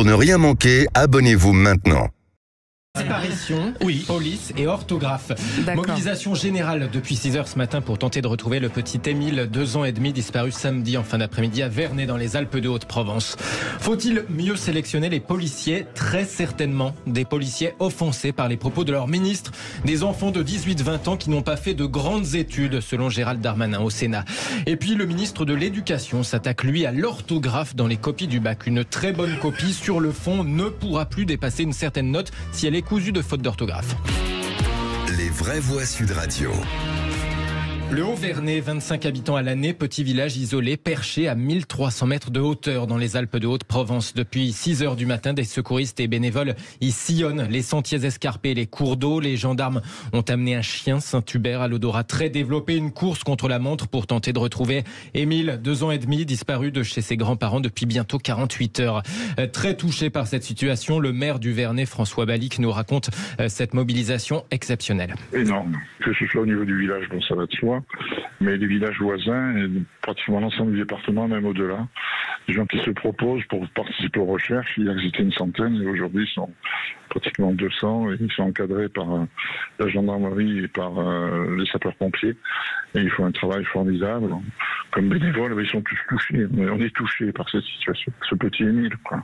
Pour ne rien manquer, abonnez-vous maintenant. Disparition, oui, police et orthographe. Mobilisation générale depuis 6 heures ce matin pour tenter de retrouver le petit Émile, 2 ans et demi, disparu samedi en fin d'après-midi à Vernay dans les Alpes de Haute-Provence. Faut-il mieux sélectionner les policiers? Très certainement. Des policiers offensés par les propos de leur ministre. Des enfants de 18-20 ans qui n'ont pas fait de grandes études, selon Gérald Darmanin au Sénat. Et puis le ministre de l'Éducation s'attaque lui à l'orthographe dans les copies du bac. Une très bonne copie sur le fond ne pourra plus dépasser une certaine note si elle est cousue de fautes d'orthographe. Les vraies voix Sud Radio. Le Haut-Vernay, 25 habitants à l'année, petit village isolé, perché à 1300 mètres de hauteur dans les Alpes de Haute-Provence. Depuis 6 heures du matin, des secouristes et bénévoles y sillonnent les sentiers escarpés, les cours d'eau. Les gendarmes ont amené un chien Saint-Hubert à l'odorat très développé, une course contre la montre pour tenter de retrouver Émile, 2 ans et demi, disparu de chez ses grands-parents depuis bientôt 48 heures. Très touché par cette situation, le maire du Vernay, François Balic, nous raconte cette mobilisation exceptionnelle. Énorme. Que ce soit au niveau du village, bon, ça va de soi, mais les villages voisins, et pratiquement l'ensemble du département, même au-delà, des gens qui se proposent pour participer aux recherches. Hier, ils étaient une centaine et aujourd'hui, ils sont pratiquement 200 et ils sont encadrés par la gendarmerie et par les sapeurs-pompiers. Et ils font un travail formidable. Comme bénévoles, ils sont tous touchés. On est touchés par cette situation. Ce petit Émile, quoi.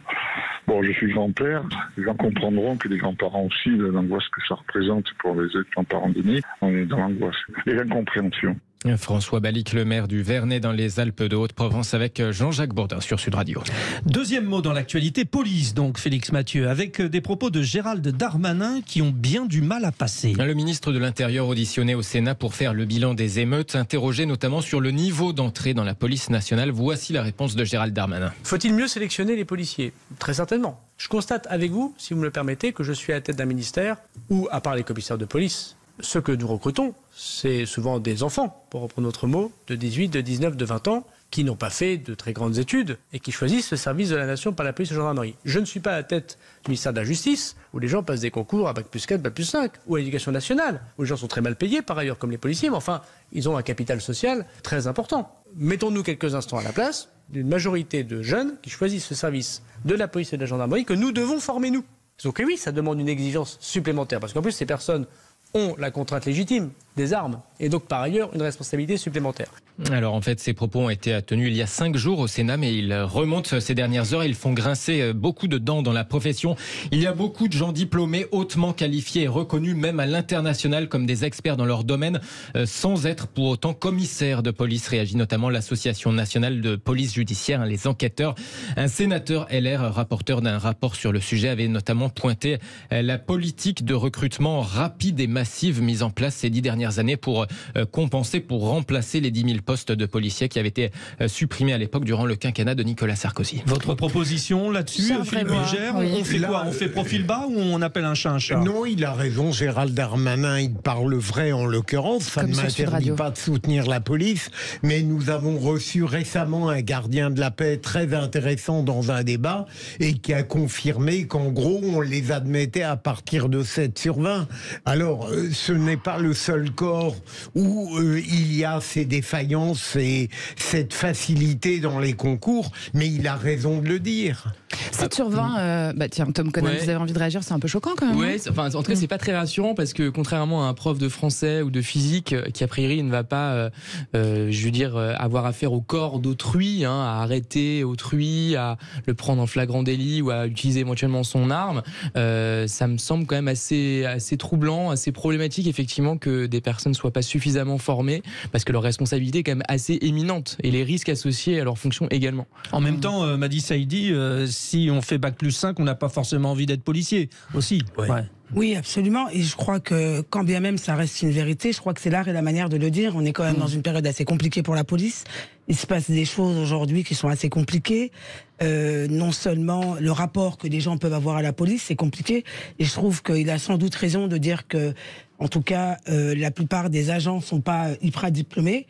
Bon, je suis grand-père. Les gens comprendront que les grands-parents aussi, l'angoisse que ça représente pour les grands-parents d'Émile, on est dans l'angoisse et l'incompréhension. François Balic, le maire du Vernay dans les Alpes de Haute-Provence avec Jean-Jacques Bourdin sur Sud Radio. Deuxième mot dans l'actualité, police donc, Félix Mathieu, avec des propos de Gérald Darmanin qui ont bien du mal à passer. Le ministre de l'Intérieur auditionné au Sénat pour faire le bilan des émeutes, interrogé notamment sur le niveau d'entrée dans la police nationale. Voici la réponse de Gérald Darmanin. Faut-il mieux sélectionner les policiers? Très certainement. Je constate avec vous, si vous me le permettez, que je suis à la tête d'un ministère où, à part les commissaires de police, ceux que nous recrutons, c'est souvent des enfants, pour reprendre notre mot, de 18, de 19, de 20 ans, qui n'ont pas fait de très grandes études et qui choisissent le service de la nation par la police et la gendarmerie. Je ne suis pas à la tête du ministère de la Justice, où les gens passent des concours à Bac+4, Bac+5, ou à l'éducation nationale, où les gens sont très mal payés, par ailleurs, comme les policiers, mais enfin, ils ont un capital social très important. Mettons-nous quelques instants à la place d'une majorité de jeunes qui choisissent le service de la police et de la gendarmerie que nous devons former, nous. Donc oui, ça demande une exigence supplémentaire, parce qu'en plus, ces personnes ont la contrainte légitime des armes et donc par ailleurs une responsabilité supplémentaire. Alors en fait ces propos ont été tenus il y a 5 jours au Sénat, mais ils remontent ces dernières heures, ils font grincer beaucoup de dents dans la profession. Il y a beaucoup de gens diplômés, hautement qualifiés et reconnus même à l'international comme des experts dans leur domaine, sans être pour autant commissaires de police, réagit notamment l'Association nationale de police judiciaire, les enquêteurs. Un sénateur LR, rapporteur d'un rapport sur le sujet, avait notamment pointé la politique de recrutement rapide et massive mise en place ces 10 dernières années pour compenser, pour remplacer les 10 000 postes de policiers qui avaient été supprimés à l'époque durant le quinquennat de Nicolas Sarkozy. Votre proposition là-dessus, Philippe Bugère, oui. On fait quoi? On fait profil bas ou on appelle un chat un chat? Non, il a raison, Gérald Darmanin, il parle vrai en l'occurrence. Ça ne m'interdit pas de soutenir la police, mais nous avons reçu récemment un gardien de la paix très intéressant dans un débat et qui a confirmé qu'en gros, on les admettait à partir de 7 sur 20. Alors, ce n'est pas le seul corps où il y a ces défaillances et cette facilité dans les concours, mais il a raison de le dire. 7 sur 20, tiens, Tom Conan, vous avez envie de réagir, c'est un peu choquant quand même. Ouais, en tout cas, c'est pas très rassurant parce que contrairement à un prof de français ou de physique qui a priori ne va pas, avoir affaire au corps d'autrui, à arrêter autrui, à le prendre en flagrant délit ou à utiliser éventuellement son arme, ça me semble quand même assez troublant, assez problématique effectivement que des personnes soient pas suffisamment formées parce que leur responsabilité est quand même assez éminente et les risques associés à leur fonction également. En même temps, Madi Saïdi, si on fait Bac+5, on n'a pas forcément envie d'être policier aussi. Ouais. Ouais. Oui, absolument. Et je crois que, quand bien même ça reste une vérité, je crois que c'est l'art et la manière de le dire. On est quand même dans une période assez compliquée pour la police. Il se passe des choses aujourd'hui qui sont assez compliquées. Non seulement le rapport que les gens peuvent avoir à la police, c'est compliqué. Et je trouve qu'il a sans doute raison de dire que, en tout cas, la plupart des agents sont pas hyper diplômés.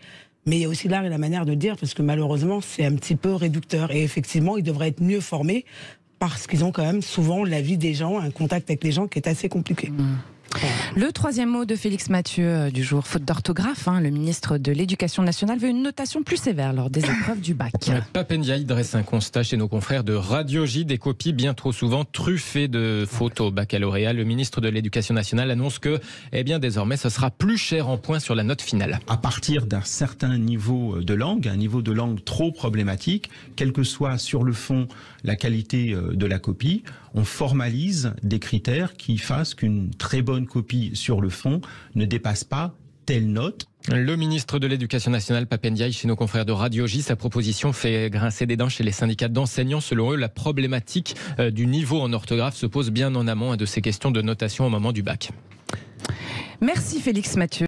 Mais il y a aussi l'art et la manière de le dire, parce que malheureusement, c'est un petit peu réducteur. Et effectivement, ils devraient être mieux formés, parce qu'ils ont quand même souvent la vie des gens, un contact avec les gens qui est assez compliqué. Le troisième mot de Félix Mathieu du jour, faute d'orthographe. Le ministre de l'Éducation nationale veut une notation plus sévère lors des épreuves du bac. Pap Ndiaye dresse un constat chez nos confrères de Radio J, des copies bien trop souvent truffées de fautes au baccalauréat. Le ministre de l'Éducation nationale annonce que, désormais, ce sera plus cher en points sur la note finale. À partir d'un certain niveau de langue, un niveau de langue trop problématique, quel que soit sur le fond la qualité de la copie, on formalise des critères qui fassent qu'une très bonne copie sur le fond ne dépasse pas telle note. Le ministre de l'Éducation nationale, Pap Ndiaye, chez nos confrères de Radio J, sa proposition fait grincer des dents chez les syndicats d'enseignants. Selon eux, la problématique du niveau en orthographe se pose bien en amont de ces questions de notation au moment du bac. Merci Félix Mathieu.